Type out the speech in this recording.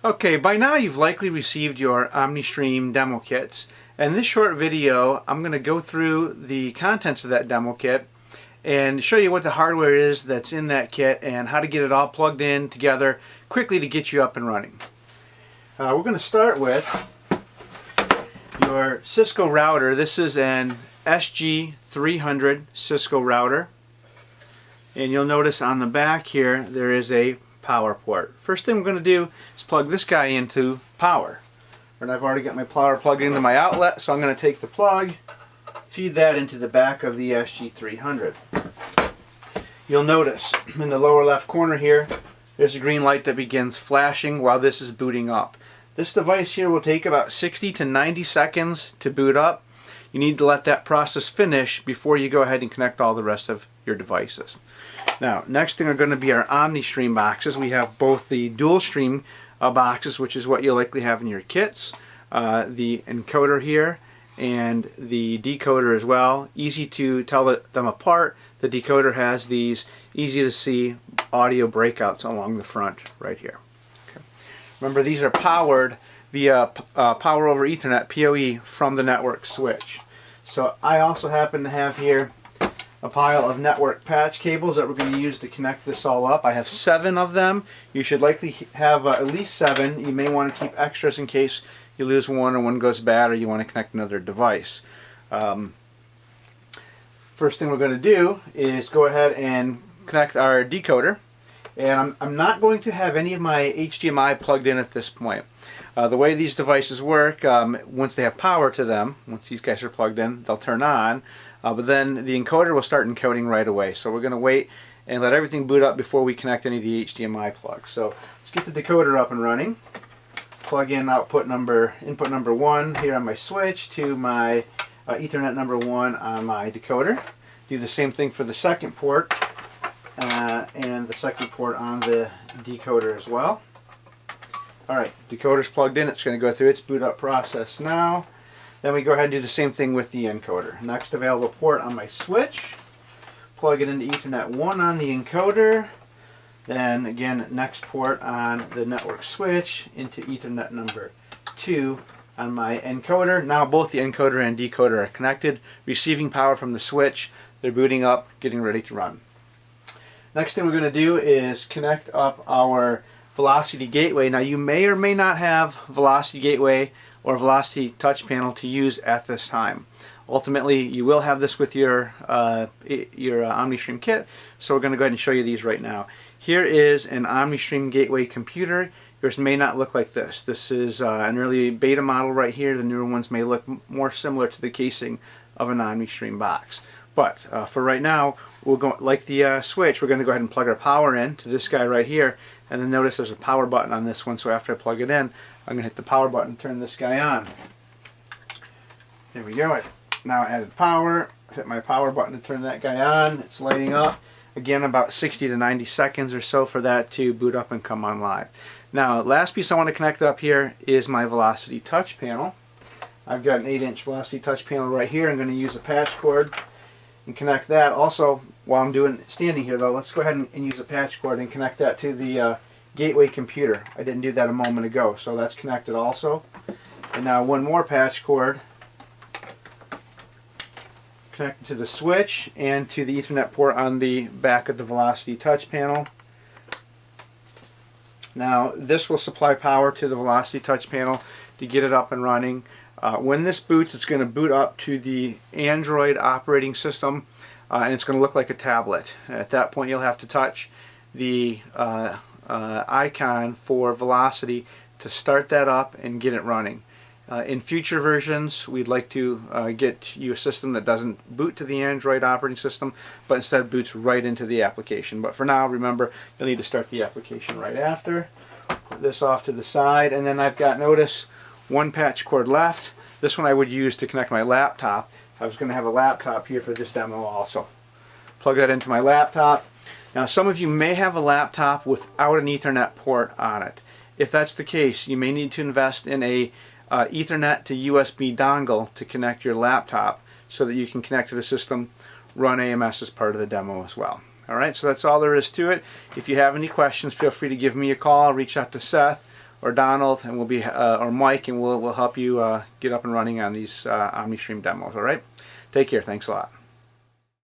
Okay, by now you've likely received your OmniStream demo kits. In this short video, I'm going to go through the contents of that demo kit and show you what the hardware is that's in that kit and how to get it all plugged in together quickly to get you up and running. We're going to start with your Cisco router. This is an SG300 Cisco router, and you'll notice on the back here there is a power port. First thing we're going to do is plug this guy into power. And I've already got my power plugged into my outlet, so I'm going to take the plug, feed that into the back of the SG300. You'll notice in the lower left corner here there's a green light that begins flashing while this is booting up. This device here will take about 60 to 90 seconds to boot up. You need to let that process finish before you go ahead and connect all the rest of your devices. Now, next thing are going to be our OmniStream boxes. We have both the dual stream boxes, which is what you'll likely have in your kits, the encoder here, and the decoder as well. Easy to tell them apart. The decoder has these easy to see audio breakouts along the front right here. Okay. Remember, these are powered via Power over Ethernet, PoE, from the network switch. So I also happen to have here a pile of network patch cables that we're going to use to connect this all up. I have 7 of them. You should likely have at least 7. You may want to keep extras in case you lose one or one goes bad or you want to connect another device. First thing we're going to do is go ahead and connect our decoder. And I'm not going to have any of my HDMI plugged in at this point. The way these devices work, once they have power to them, once these guys are plugged in, they'll turn on. But then the encoder will start encoding right away. So we're going to wait and let everything boot up before we connect any of the HDMI plugs. So let's get the decoder up and running. Plug in input number 1 here on my switch to my Ethernet number 1 on my decoder. Do the same thing for the second port and the second port on the decoder as well. Alright, decoder's plugged in. It's going to go through its boot up process now. Then we go ahead and do the same thing with the encoder. Next available port on my switch. Plug it into Ethernet 1 on the encoder. Then again, next port on the network switch into Ethernet number 2 on my encoder. Now both the encoder and decoder are connected, receiving power from the switch. They're booting up, getting ready to run. Next thing we're going to do is connect up our Velocity Gateway. Now you may or may not have Velocity Gateway or Velocity touch panel to use at this time. Ultimately, you will have this with your OmniStream kit, so we're going to go ahead and show you these right now. Here is an OmniStream Gateway computer. Yours may not look like this. This is an early beta model right here. The newer ones may look more similar to the casing of an OmniStream box. But for right now, we'll go like the switch. We're going to go ahead and plug our power in to this guy right here, and then notice there's a power button on this one. So after I plug it in, I'm going to hit the power button and turn this guy on. There we go. I've now added power. Hit my power button to turn that guy on. It's lighting up. Again, about 60 to 90 seconds or so for that to boot up and come on live. Now, last piece I want to connect up here is my Velocity touch panel. I've got an 8-inch Velocity touch panel right here. I'm going to use a patch cord and connect that. Also, while I'm standing here though, let's go ahead and use a patch cord and connect that to the Gateway computer. I didn't do that a moment ago, so that's connected also. And now one more patch cord connected to the switch and to the Ethernet port on the back of the Velocity touch panel. Now this will supply power to the Velocity touch panel to get it up and running. When this boots, it's going to boot up to the Android operating system, and it's going to look like a tablet. At that point, you'll have to touch the icon for Velocity to start that up and get it running. In future versions, we'd like to get you a system that doesn't boot to the Android operating system, but instead boots right into the application. But for now, remember, you'll need to start the application right after. Put this off to the side, and then I've got, notice, one patch cord left. This one I would use to connect my laptop. I was going to have a laptop here for this demo also. Plug that into my laptop. Now some of you may have a laptop without an Ethernet port on it. If that's the case, you may need to invest in a Ethernet to USB dongle to connect your laptop so that you can connect to the system, run AMS as part of the demo as well. Alright, so that's all there is to it. If you have any questions, feel free to give me a call, reach out to Seth, or Donald, and we'll be or Mike, and we'll help you get up and running on these OmniStream demos. All right, take care. Thanks a lot.